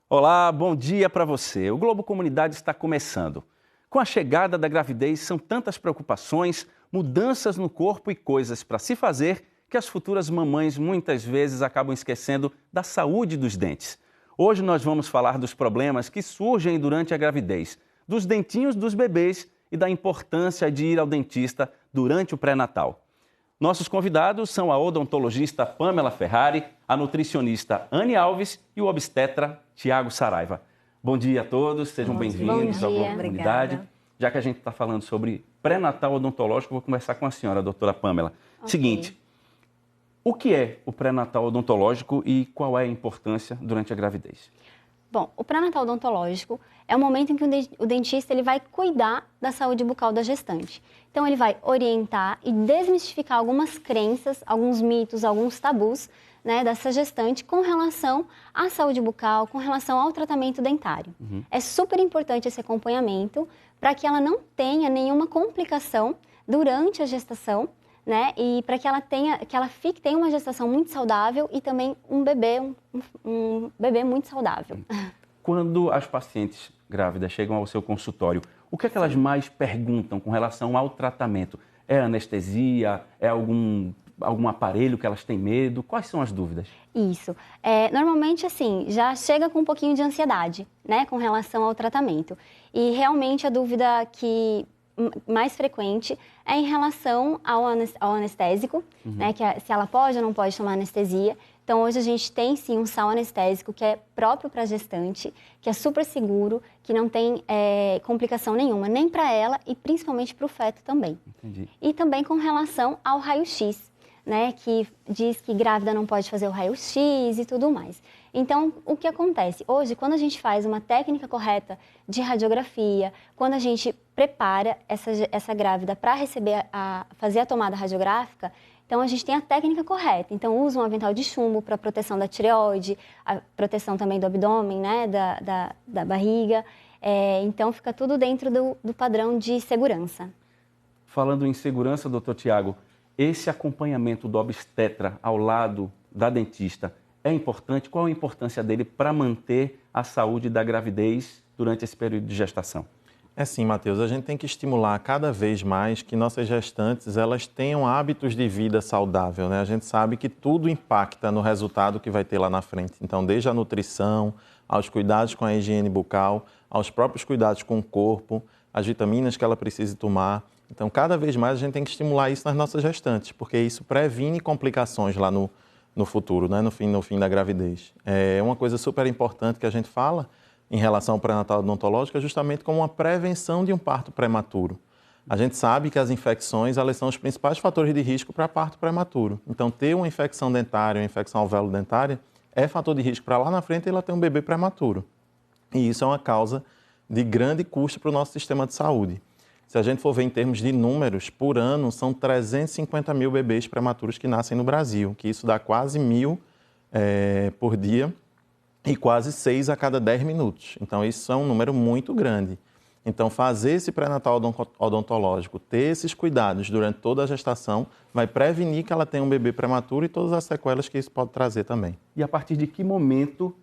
Olá, bom dia para você. O Globo Comunidade está começando. Com a chegada da gravidez, são tantas preocupações, mudanças no corpo e coisas para se fazer que as futuras mamães muitas vezes acabam esquecendo da saúde dos dentes. Hoje nós vamos falar dos problemas que surgem durante a gravidez, dos dentinhos dos bebês e da importância de ir ao dentista durante o pré-natal. Nossos convidados são a odontologista Pamela Ferrari, a nutricionista Anne Alves e o obstetra Tiago Saraiva. Bom dia a todos, sejam bem-vindos ao Globo Comunidade. Já que a gente está falando sobre pré-natal odontológico, vou conversar com a senhora, a doutora Pamela. Okay. Seguinte, o que é o pré-natal odontológico e qual é a importância durante a gravidez? Bom, o pré-natal odontológico é o momento em que o dentista ele vai cuidar da saúde bucal da gestante. Então, ele vai orientar e desmistificar algumas crenças, alguns mitos, alguns tabus, né, dessa gestante com relação à saúde bucal, com relação ao tratamento dentário. É super importante esse acompanhamento para que ela não tenha nenhuma complicação durante a gestação, né, e para que ela tenha uma gestação muito saudável e também um bebê muito saudável. Quando as pacientes grávidas chegam ao seu consultório, o que é que elas mais perguntam com relação ao tratamento? É anestesia? É algum aparelho que elas têm medo? Quais são as dúvidas? Isso. Normalmente, assim, já chega com um pouquinho de ansiedade, né, com relação ao tratamento. E realmente a dúvida que mais frequente é em relação ao anestésico, né, que se ela pode ou não pode tomar anestesia. Então, hoje a gente tem sim um sal anestésico que é próprio para a gestante, que é super seguro, que não tem complicação nenhuma, nem para ela e principalmente para o feto também. Entendi. E também com relação ao raio-x, né, que diz que grávida não pode fazer o raio-x e tudo mais. Então, o que acontece? Hoje, quando a gente faz uma técnica correta de radiografia, quando a gente prepara essa grávida para fazer a tomada radiográfica, então a gente tem a técnica correta. Então, usa um avental de chumbo para proteção da tireoide, a proteção também do abdômen, né, da barriga. Então, fica tudo dentro do padrão de segurança. Falando em segurança, doutor Tiago, esse acompanhamento do obstetra ao lado da dentista é importante? Qual a importância dele para manter a saúde da gravidez durante esse período de gestação? É sim, Matheus, a gente tem que estimular cada vez mais que nossas gestantes elas tenham hábitos de vida saudável, né? A gente sabe que tudo impacta no resultado que vai ter lá na frente. Então, desde a nutrição, aos cuidados com a higiene bucal, aos próprios cuidados com o corpo, as vitaminas que ela precisa tomar. Então, cada vez mais a gente tem que estimular isso nas nossas gestantes, porque isso previne complicações lá no futuro, né? no fim da gravidez. É uma coisa super importante que a gente fala em relação ao pré-natal odontológico é justamente como uma prevenção de um parto prematuro. A gente sabe que as infecções elas são os principais fatores de risco para parto prematuro. Então, ter uma infecção dentária, uma infecção alvéolo-dentária, é fator de risco para lá na frente ela ter um bebê prematuro. E isso é uma causa de grande custo para o nosso sistema de saúde. Se a gente for ver em termos de números, por ano são 350 mil bebês prematuros que nascem no Brasil, que isso dá quase 1.000 por dia e quase 6 a cada 10 minutos. Então, isso é um número muito grande. Então, fazer esse pré-natal odontológico, ter esses cuidados durante toda a gestação, vai prevenir que ela tenha um bebê prematuro e todas as sequelas que isso pode trazer também. E a partir de que momento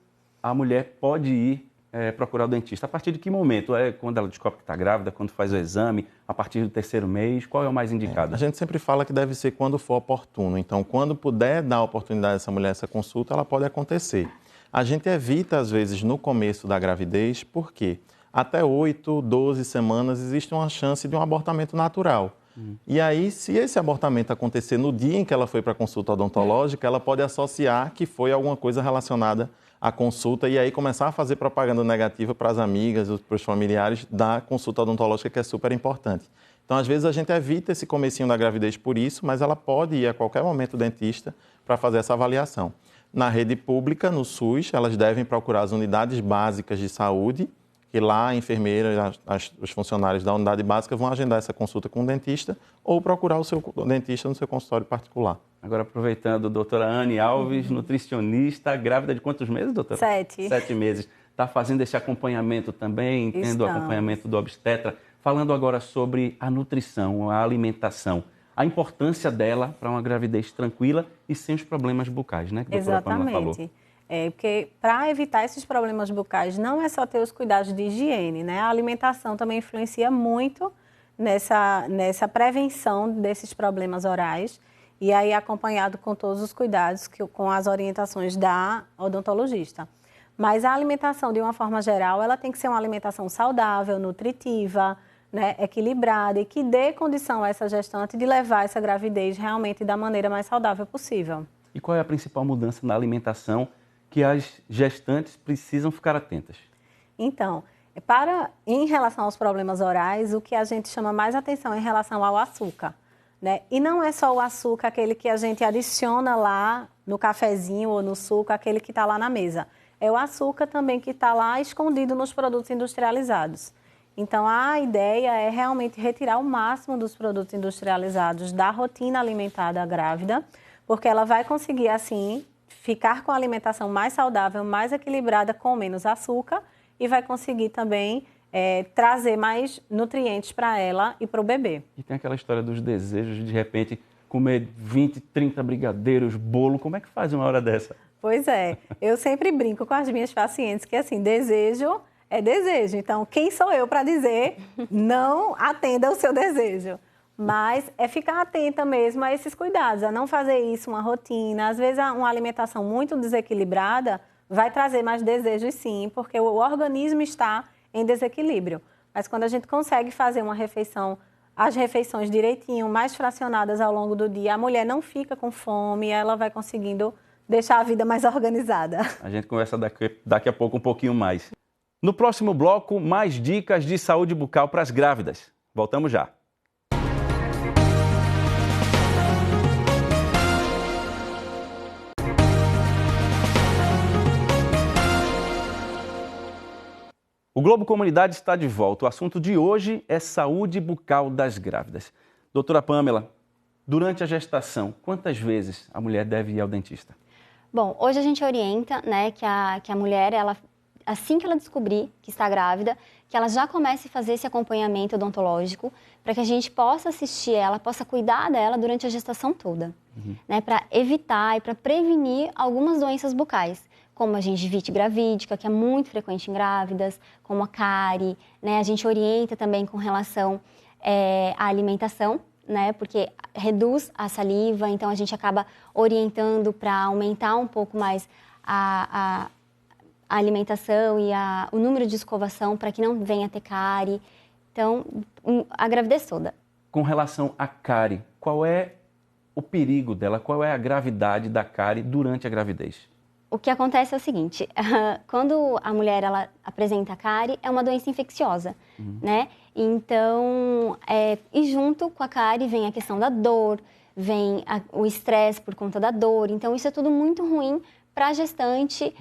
a mulher pode ir procurar o dentista? A partir de que momento? É quando ela descobre que está grávida, quando faz o exame, a partir do 3º mês? Qual é o mais indicado? A gente sempre fala que deve ser quando for oportuno. Então, quando puder dar a oportunidade a essa mulher, essa consulta, ela pode acontecer. A gente evita, às vezes, no começo da gravidez, porque até 8, 12 semanas existe uma chance de um abortamento natural. E aí, se esse abortamento acontecer no dia em que ela foi para a consulta odontológica, ela pode associar que foi alguma coisa relacionada à consulta e aí começar a fazer propaganda negativa para as amigas, para os familiares da consulta odontológica, que é super importante. Então, às vezes, a gente evita esse comecinho da gravidez por isso, mas ela pode ir a qualquer momento ao dentista para fazer essa avaliação. Na rede pública, no SUS, elas devem procurar as unidades básicas de saúde, que lá a enfermeira, os funcionários da unidade básica vão agendar essa consulta com o dentista ou procurar o seu dentista no seu consultório particular. Agora, aproveitando, doutora Anne Alves, nutricionista, grávida de quantos meses, doutora? 7. 7 meses. Está fazendo esse acompanhamento também, tendo o acompanhamento do obstetra. Falando agora sobre a nutrição, a alimentação, a importância dela para uma gravidez tranquila e sem os problemas bucais, né? Que a doutora Pamela falou. Porque para evitar esses problemas bucais não é só ter os cuidados de higiene, né? A alimentação também influencia muito nessa prevenção desses problemas orais e aí acompanhado com todos os cuidados, com as orientações da odontologista. Mas a alimentação, de uma forma geral, ela tem que ser uma alimentação saudável, nutritiva, né, equilibrada e que dê condição a essa gestante de levar essa gravidez realmente da maneira mais saudável possível. E qual é a principal mudança na alimentação que as gestantes precisam ficar atentas? Então, em relação aos problemas orais, o que a gente chama mais atenção é em relação ao açúcar, né? E não é só o açúcar, aquele que a gente adiciona lá no cafezinho ou no suco, aquele que está lá na mesa. É o açúcar também que está lá escondido nos produtos industrializados. Então, a ideia é realmente retirar o máximo dos produtos industrializados da rotina alimentar da grávida, porque ela vai conseguir, assim, ficar com a alimentação mais saudável, mais equilibrada, com menos açúcar e vai conseguir também trazer mais nutrientes para ela e para o bebê. E tem aquela história dos desejos de repente, comer 20, 30 brigadeiros, bolo. Como é que faz uma hora dessa? Pois é, eu sempre brinco com as minhas pacientes que, assim, desejo é desejo. Então, quem sou eu para dizer não atenda o seu desejo? Mas é ficar atenta mesmo a esses cuidados, a não fazer isso uma rotina. Às vezes, uma alimentação muito desequilibrada vai trazer mais desejos, sim, porque o organismo está em desequilíbrio. Mas quando a gente consegue fazer uma refeição, as refeições direitinho, mais fracionadas ao longo do dia, a mulher não fica com fome, ela vai conseguindo deixar a vida mais organizada. A gente conversa daqui a pouco um pouquinho mais. No próximo bloco, mais dicas de saúde bucal para as grávidas. Voltamos já. O Globo Comunidade está de volta. O assunto de hoje é saúde bucal das grávidas. Doutora Pamela, durante a gestação, quantas vezes a mulher deve ir ao dentista? Bom, hoje a gente orienta, né, que a mulher, assim que ela descobrir que está grávida, que ela já comece a fazer esse acompanhamento odontológico para que a gente possa assistir ela, possa cuidar dela durante a gestação toda, né, para evitar e para prevenir algumas doenças bucais, como a gengivite gravídica, que é muito frequente em grávidas, como a cárie, né, a gente orienta também com relação à alimentação, né, porque reduz a saliva, então a gente acaba orientando para aumentar um pouco mais a alimentação e o número de escovação para que não venha a ter cárie. Então, a gravidez toda. Com relação à cárie, qual é o perigo dela? Qual é a gravidade da cárie durante a gravidez? O que acontece é o seguinte, quando a mulher ela apresenta cárie, é uma doença infecciosa, né? Então, e junto com a cárie vem a questão da dor, vem o estresse por conta da dor. Então, isso é tudo muito ruim para a gestante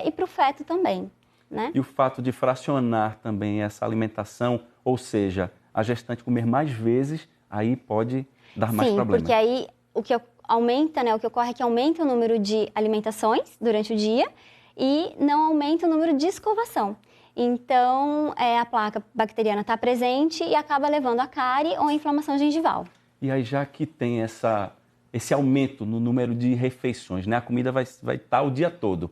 e para o feto também, né? E o fato de fracionar também essa alimentação, ou seja, a gestante comer mais vezes, aí pode dar mais problemas. Sim, porque aí o que aumenta, né, o que ocorre é que aumenta o número de alimentações durante o dia e não aumenta o número de escovação. Então, a placa bacteriana está presente e acaba levando a cárie ou a inflamação gengival. E aí, já que tem esse aumento no número de refeições, né? A comida vai estar o dia todo.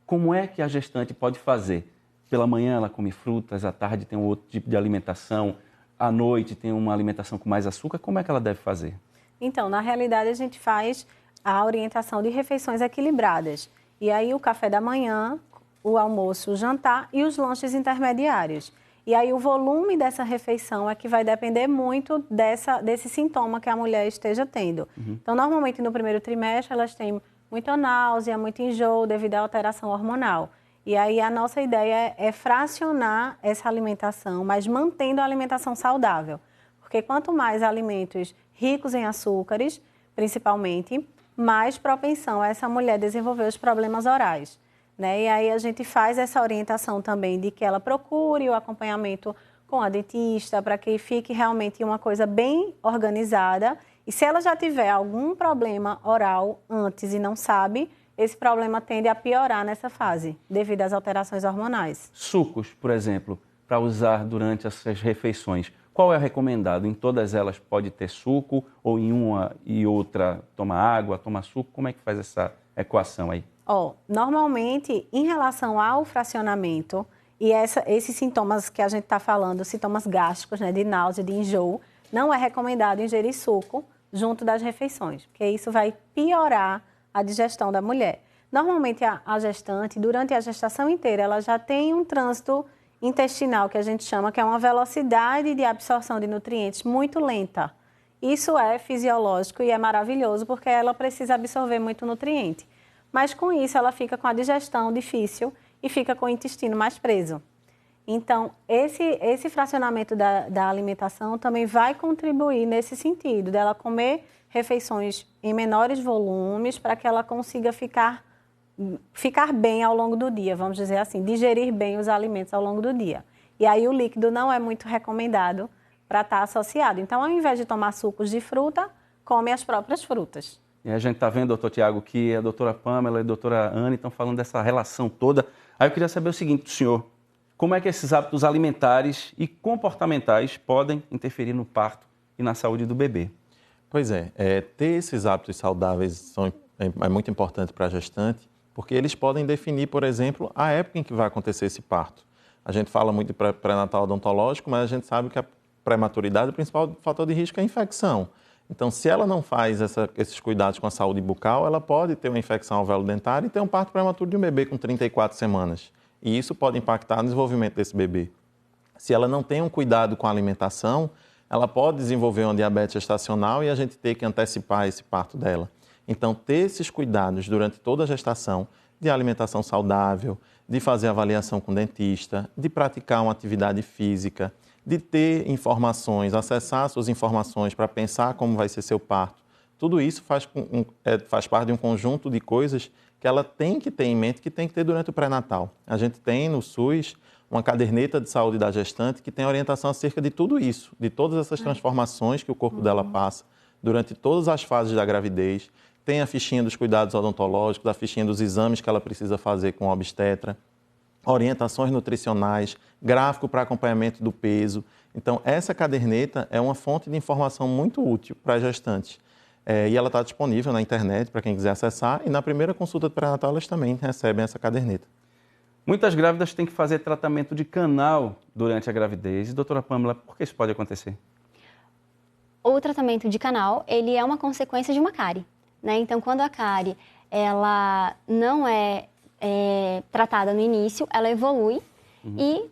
Como é que a gestante pode fazer? Pela manhã ela come frutas, à tarde tem um outro tipo de alimentação, à noite tem uma alimentação com mais açúcar. Como é que ela deve fazer? Então, na realidade, a gente faz a orientação de refeições equilibradas. E aí, o café da manhã, o almoço, o jantar e os lanches intermediários. E aí, o volume dessa refeição é que vai depender muito desse sintoma que a mulher esteja tendo. Então, normalmente, no primeiro trimestre, elas têm muita náusea, muito enjoo devido à alteração hormonal. E aí, a nossa ideia é fracionar essa alimentação, mas mantendo a alimentação saudável. Porque quanto mais alimentos ricos em açúcares, principalmente, mais propensão a essa mulher desenvolver os problemas orais, né? E aí a gente faz essa orientação também de que ela procure o acompanhamento com a dentista para que fique realmente uma coisa bem organizada. E se ela já tiver algum problema oral antes e não sabe, esse problema tende a piorar nessa fase, devido às alterações hormonais. Sucos, por exemplo, para usar durante essas refeições. qual é o recomendado? Em todas elas pode ter suco ou em uma e outra toma água, toma suco? Como é que faz essa equação aí? Normalmente, em relação ao fracionamento e esses sintomas que a gente está falando, sintomas gástricos, né, de náusea, de enjoo, não é recomendado ingerir suco junto das refeições, porque isso vai piorar a digestão da mulher. Normalmente, a gestante, durante a gestação inteira, ela já tem um trânsito intestinal, que a gente chama, que é uma velocidade de absorção de nutrientes muito lenta. Isso é fisiológico e é maravilhoso, porque ela precisa absorver muito nutriente. Mas com isso, ela fica com a digestão difícil e fica com o intestino mais preso. Então, esse fracionamento da alimentação também vai contribuir nesse sentido, dela comer refeições em menores volumes para que ela consiga ficar bem ao longo do dia, vamos dizer assim, digerir bem os alimentos ao longo do dia. E aí o líquido não é muito recomendado para estar associado. Então, ao invés de tomar sucos de fruta, come as próprias frutas. E a gente está vendo, doutor Tiago, que a doutora Pamela e a doutora Anne estão falando dessa relação toda. Aí eu queria saber o seguinte do senhor, como é que esses hábitos alimentares e comportamentais podem interferir no parto e na saúde do bebê? Pois é, ter esses hábitos saudáveis é muito importante para a gestante, porque eles podem definir, por exemplo, a época em que vai acontecer esse parto. A gente fala muito de pré-natal odontológico, mas a gente sabe que a prematuridade, o principal fator de risco é a infecção. Então, se ela não faz esses cuidados com a saúde bucal, ela pode ter uma infecção ao velo dentário e ter um parto prematuro de um bebê com 34 semanas. E isso pode impactar no desenvolvimento desse bebê. Se ela não tem um cuidado com a alimentação, ela pode desenvolver uma diabetes gestacional e a gente ter que antecipar esse parto dela. Então, ter esses cuidados durante toda a gestação, de alimentação saudável, de fazer avaliação com o dentista, de praticar uma atividade física, de ter informações, acessar suas informações para pensar como vai ser seu parto. Tudo isso faz parte de um conjunto de coisas que ela tem que ter em mente, que tem que ter durante o pré-natal. A gente tem no SUS uma caderneta de saúde da gestante que tem orientação acerca de tudo isso, de todas essas transformações que o corpo dela passa durante todas as fases da gravidez. Tem a fichinha dos cuidados odontológicos, a fichinha dos exames que ela precisa fazer com o obstetra, orientações nutricionais, gráfico para acompanhamento do peso. Então, essa caderneta é uma fonte de informação muito útil para as gestantes. E ela está disponível na internet para quem quiser acessar. E na primeira consulta de pré-natal, elas também recebem essa caderneta. Muitas grávidas têm que fazer tratamento de canal durante a gravidez. E, doutora Pamela, por que isso pode acontecer? O tratamento de canal, ele é uma consequência de uma cárie, né? Então, quando a cárie, ela não é tratada no início, ela evolui e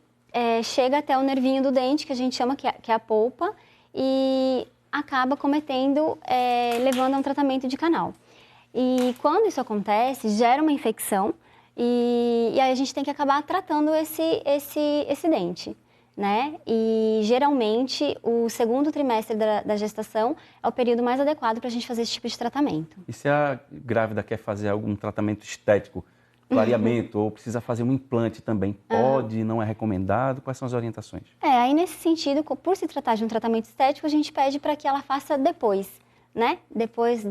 chega até o nervinho do dente, que a gente chama que é a polpa, e acaba levando a um tratamento de canal. E quando isso acontece, gera uma infecção e aí a gente tem que acabar tratando esse dente, né? E geralmente o segundo trimestre da gestação é o período mais adequado para a gente fazer esse tipo de tratamento. E se a grávida quer fazer algum tratamento estético, clareamento, ou precisa fazer um implante também, pode, não é recomendado? Quais são as orientações? Aí nesse sentido, por se tratar de um tratamento estético, a gente pede para que ela faça depois, né? Depois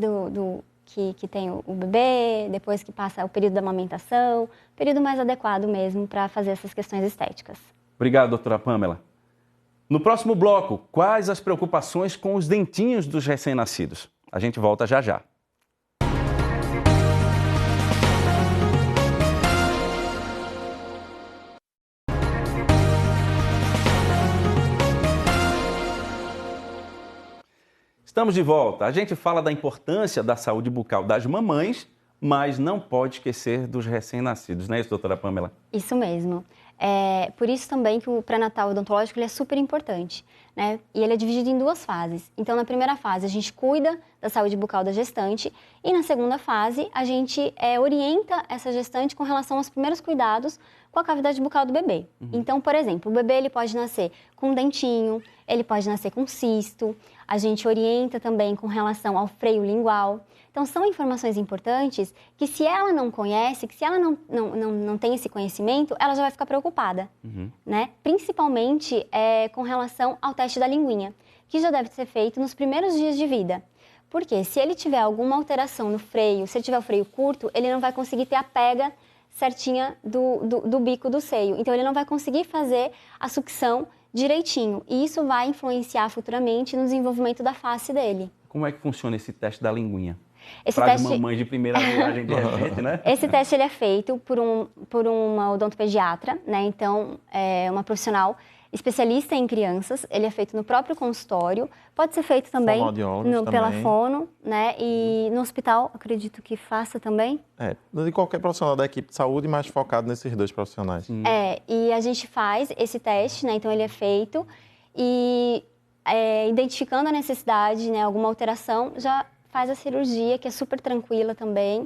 que tem o bebê, depois que passa o período da amamentação, período mais adequado mesmo para fazer essas questões estéticas. Obrigado, doutora Pamela. No próximo bloco, quais as preocupações com os dentinhos dos recém-nascidos? A gente volta já já. Estamos de volta. A gente fala da importância da saúde bucal das mamães, mas não pode esquecer dos recém-nascidos, não é isso, doutora Pamela? Isso mesmo. Por isso também que o pré-natal odontológico ele é super importante, né? E ele é dividido em duas fases. Então, na primeira fase, a gente cuida da saúde bucal da gestante e na segunda fase, a gente orienta essa gestante com relação aos primeiros cuidados com a cavidade bucal do bebê. Então, por exemplo, o bebê ele pode nascer com um dentinho, ele pode nascer com cisto, a gente orienta também com relação ao freio lingual. Então, são informações importantes que se ela não conhece, que se ela não tem esse conhecimento, ela já vai ficar preocupada, né? Principalmente com relação ao teste da linguinha, que já deve ser feito nos primeiros dias de vida. Porque se ele tiver alguma alteração no freio, se ele tiver o freio curto, ele não vai conseguir ter a pega certinha do bico do seio. Então, ele não vai conseguir fazer a sucção direitinho. E isso vai influenciar futuramente no desenvolvimento da face dele. Como é que funciona esse teste da linguinha? Esse Para teste... as mamães de primeira viagem, de repente, né? Esse teste ele é feito por uma odontopediatra, né? Então, é uma profissional especialista em crianças. Ele é feito no próprio consultório. Pode ser feito também pela fono, né? E no hospital, acredito que faça também. De qualquer profissional da equipe de saúde, mais focado nesses dois profissionais. E a gente faz esse teste, né? Então, ele é feito e identificando a necessidade, né? Alguma alteração, já faz a cirurgia, que é super tranquila também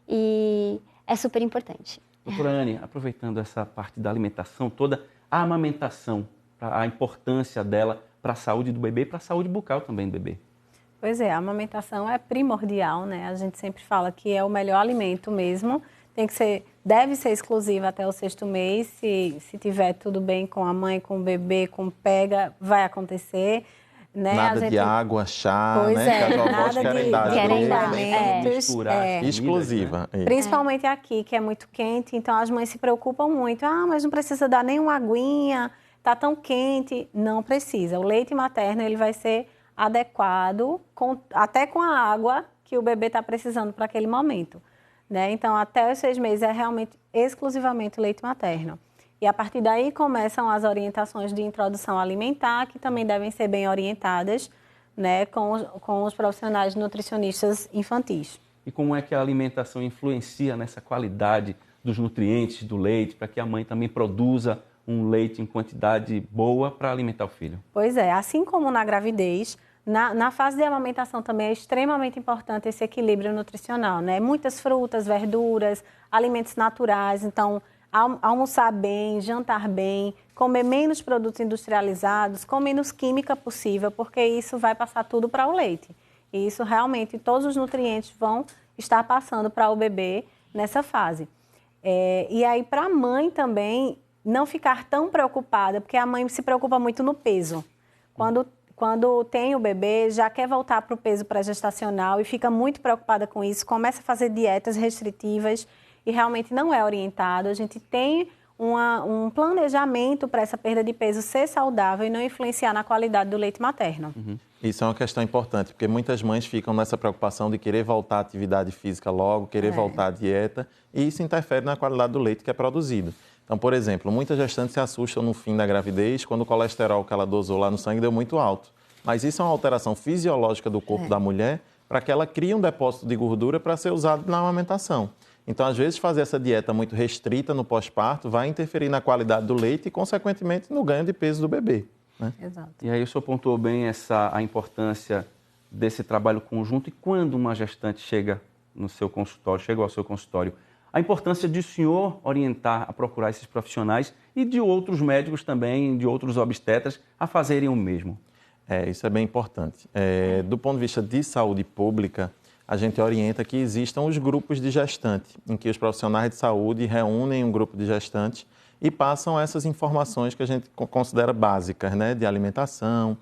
e é super importante. Doutora Anne, aproveitando essa parte da alimentação toda, a amamentação, a importância dela para a saúde do bebê e para a saúde bucal também do bebê. Pois é, a amamentação é primordial, né? A gente sempre fala que é o melhor alimento mesmo. Deve ser exclusiva até o 6º mês. Se tiver tudo bem com a mãe, com o bebê, com o pega, vai acontecer. Né? Nada de água, chá, pois né? Que as avós querem dar. Exclusiva. Principalmente aqui, que é muito quente, então as mães se preocupam muito. Mas não precisa dar nenhuma aguinha, tá tão quente. Não precisa. O leite materno ele vai ser adequado, até com a água que o bebê está precisando para aquele momento. Né? Então, até os 6 meses é realmente exclusivamente o leite materno. E a partir daí começam as orientações de introdução alimentar, que também devem ser bem orientadas, né, com os profissionais nutricionistas infantis. E como é que a alimentação influencia nessa qualidade dos nutrientes do leite, para que a mãe também produza um leite em quantidade boa para alimentar o filho? Pois é, assim como na gravidez, na fase de amamentação também é extremamente importante esse equilíbrio nutricional, né? Muitas frutas, verduras, alimentos naturais, então almoçar bem, jantar bem, comer menos produtos industrializados, com menos química possível, porque isso vai passar tudo para o leite. E isso realmente, todos os nutrientes vão estar passando para o bebê nessa fase. E aí, para a mãe também, não ficar tão preocupada, porque a mãe se preocupa muito no peso. Quando tem o bebê, já quer voltar para o peso pré-gestacional e fica muito preocupada com isso, começa a fazer dietas restritivas, e realmente não é orientado. A gente tem um planejamento para essa perda de peso ser saudável e não influenciar na qualidade do leite materno. Isso é uma questão importante, porque muitas mães ficam nessa preocupação de querer voltar à atividade física logo, querer voltar à dieta, e isso interfere na qualidade do leite que é produzido. Então, por exemplo, muitas gestantes se assustam no fim da gravidez quando o colesterol que ela dosou lá no sangue deu muito alto. Mas isso é uma alteração fisiológica do corpo da mulher para que ela crie um depósito de gordura para ser usado na amamentação. Então, às vezes, fazer essa dieta muito restrita no pós-parto vai interferir na qualidade do leite e, consequentemente, no ganho de peso do bebê. Né? Exato. E aí o senhor pontuou bem a importância desse trabalho conjunto e quando uma gestante chega ao seu consultório, a importância de o senhor orientar a procurar esses profissionais e de outros médicos também, de outros obstetras, a fazerem o mesmo. Isso é bem importante. Do ponto de vista de saúde pública, a gente orienta que existam os grupos de gestante, em que os profissionais de saúde reúnem um grupo de gestantes e passam essas informações que a gente considera básicas, né? De alimentação,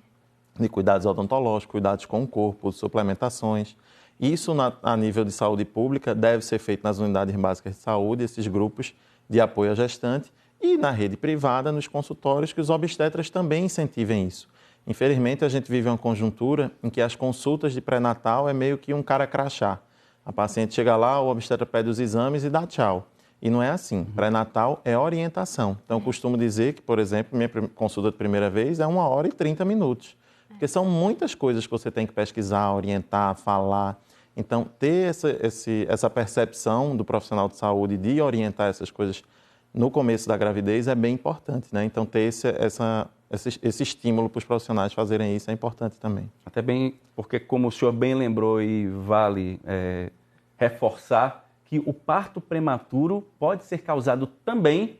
de cuidados odontológicos, cuidados com o corpo, suplementações. Isso, a nível de saúde pública, deve ser feito nas unidades básicas de saúde, esses grupos de apoio à gestante, e na rede privada, nos consultórios, que os obstetras também incentivem isso. Infelizmente, a gente vive uma conjuntura em que as consultas de pré-natal é meio que um cara crachá. A paciente chega lá, o obstetra pede os exames e dá tchau. E não é assim. Pré-natal é orientação. Então, eu costumo dizer que, por exemplo, minha consulta de primeira vez é 1h30 minutos. Porque são muitas coisas que você tem que pesquisar, orientar, falar. Então, ter essa percepção do profissional de saúde de orientar essas coisas no começo da gravidez é bem importante, né? Então, ter esse estímulo para os profissionais fazerem isso é importante também. Até bem, porque como o senhor bem lembrou e vale reforçar que o parto prematuro pode ser causado também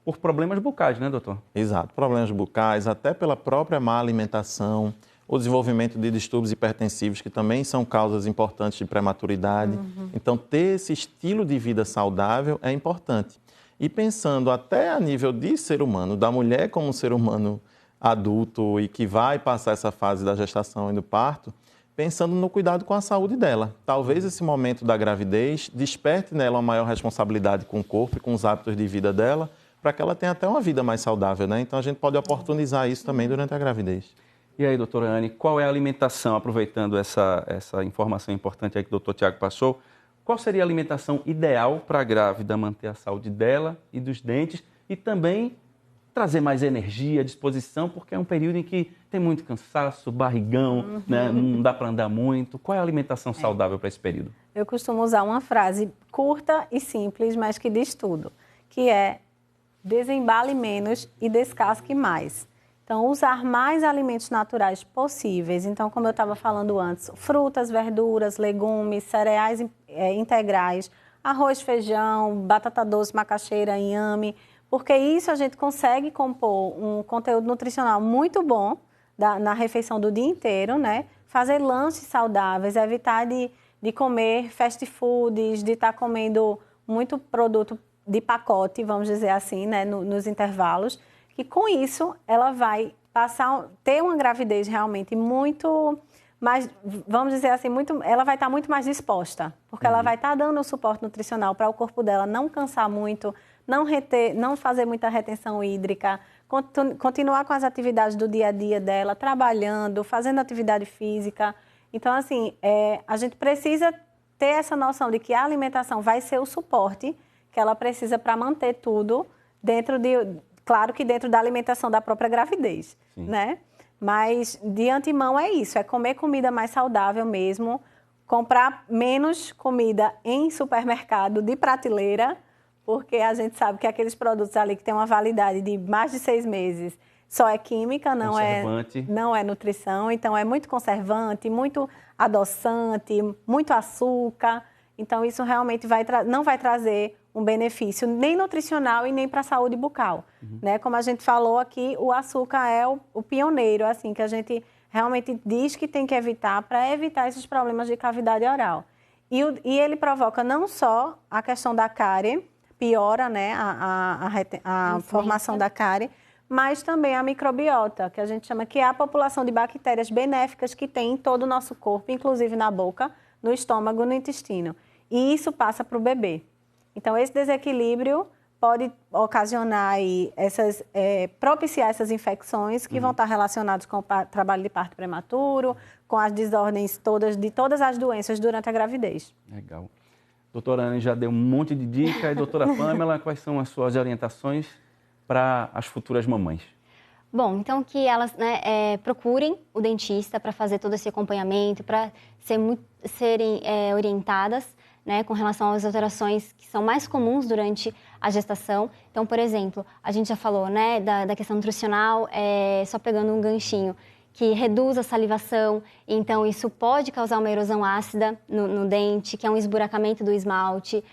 por problemas bucais, né, doutor? Exato, problemas bucais, até pela própria má alimentação, o desenvolvimento de distúrbios hipertensivos, que também são causas importantes de prematuridade. Então, ter esse estilo de vida saudável é importante. E pensando até a nível de ser humano, da mulher como um ser humano adulto e que vai passar essa fase da gestação e do parto, pensando no cuidado com a saúde dela. Talvez esse momento da gravidez desperte nela uma maior responsabilidade com o corpo e com os hábitos de vida dela, para que ela tenha até uma vida mais saudável, né? Então a gente pode oportunizar isso também durante a gravidez. E aí, doutora Anne, qual é a alimentação, aproveitando essa informação importante aí que o doutor Tiago passou, qual seria a alimentação ideal para a grávida manter a saúde dela e dos dentes e também trazer mais energia, disposição, porque é um período em que tem muito cansaço, barrigão, né? Não dá para andar muito. Qual é a alimentação saudável para esse período? Eu costumo usar uma frase curta e simples, mas que diz tudo, que é desembale menos e descasque mais. Então, usar mais alimentos naturais possíveis. Então, como eu estava falando antes, frutas, verduras, legumes, cereais integrais, arroz, feijão, batata doce, macaxeira, inhame, porque isso a gente consegue compor um conteúdo nutricional muito bom na refeição do dia inteiro, né? Fazer lanches saudáveis, evitar de comer fast foods, de estar comendo muito produto de pacote, vamos dizer assim, né? Nos intervalos. E com isso, ela vai ter uma gravidez realmente muito mais, vamos dizer assim, ela vai estar muito mais disposta, porque ela vai estar dando o suporte nutricional para o corpo dela não cansar muito, não fazer muita retenção hídrica, continuar com as atividades do dia a dia dela, trabalhando, fazendo atividade física. Então, assim, a gente precisa ter essa noção de que a alimentação vai ser o suporte que ela precisa para manter tudo claro que dentro da alimentação da própria gravidez, né? Mas, de antemão, é isso, é comer comida mais saudável mesmo, comprar menos comida em supermercado de prateleira, porque a gente sabe que aqueles produtos ali que têm uma validade de mais de 6 meses só é química, não é nutrição. Então, é muito conservante, muito adoçante, muito açúcar. Então, isso realmente não vai trazer um benefício nem nutricional e nem para a saúde bucal. Né? Como a gente falou aqui, o açúcar é o pioneiro, assim, que a gente realmente diz que tem que evitar para evitar esses problemas de cavidade oral. E ele provoca não só a questão da cárie, piora, né, a formação da cárie, mas também a microbiota, que a gente chama que é a população de bactérias benéficas que tem em todo o nosso corpo, inclusive na boca, no estômago, no intestino. E isso passa para o bebê. Então, esse desequilíbrio pode ocasionar aí propiciar essas infecções que vão estar relacionadas com o trabalho de parto prematuro, com as desordens de todas as doenças durante a gravidez. Legal. Doutora Anne já deu um monte de dica. E doutora Pamela, quais são as suas orientações para as futuras mamães? Bom, então que elas procurem o dentista para fazer todo esse acompanhamento, para serem orientadas, né, com relação às alterações que são mais comuns durante a gestação. Então, por exemplo, a gente já falou, né, da questão nutricional, só pegando um ganchinho, que reduz a salivação, então isso pode causar uma erosão ácida no dente, que é um esburacamento do esmalte.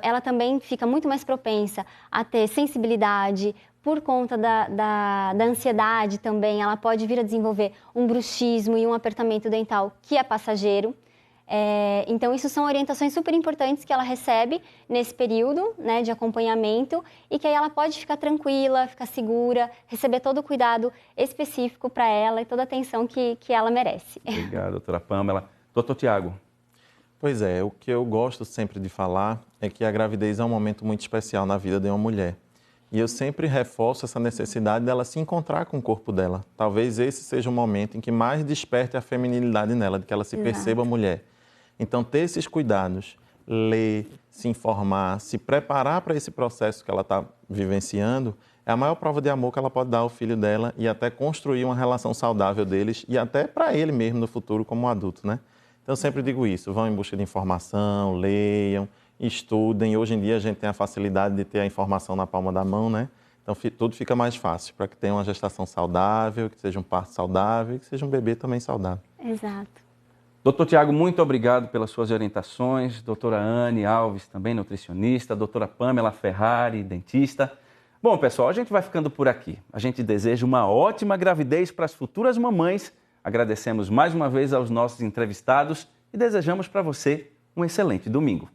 Ela também fica muito mais propensa a ter sensibilidade, por conta da ansiedade também, ela pode vir a desenvolver um bruxismo e um apertamento dental que é passageiro. Então, isso são orientações super importantes que ela recebe nesse período, né, de acompanhamento e que aí ela pode ficar tranquila, ficar segura, receber todo o cuidado específico para ela e toda a atenção que ela merece. Obrigado, doutora Pamela. Doutor Tiago. Pois é, o que eu gosto sempre de falar é que a gravidez é um momento muito especial na vida de uma mulher. E eu sempre reforço essa necessidade dela se encontrar com o corpo dela. Talvez esse seja o momento em que mais desperte a feminilidade nela, de que ela se perceba mulher. Então, ter esses cuidados, ler, se informar, se preparar para esse processo que ela está vivenciando, é a maior prova de amor que ela pode dar ao filho dela e até construir uma relação saudável deles e até para ele mesmo no futuro como um adulto, né? Então, eu sempre digo isso, vão em busca de informação, leiam, estudem. Hoje em dia a gente tem a facilidade de ter a informação na palma da mão, né? Então tudo fica mais fácil para que tenha uma gestação saudável, que seja um parto saudável e que seja um bebê também saudável. Exato. Doutor Tiago, muito obrigado pelas suas orientações. Doutora Anne Alves, também nutricionista. Doutora Pamela Ferrari, dentista. Bom, pessoal, a gente vai ficando por aqui. A gente deseja uma ótima gravidez para as futuras mamães. Agradecemos mais uma vez aos nossos entrevistados e desejamos para você um excelente domingo.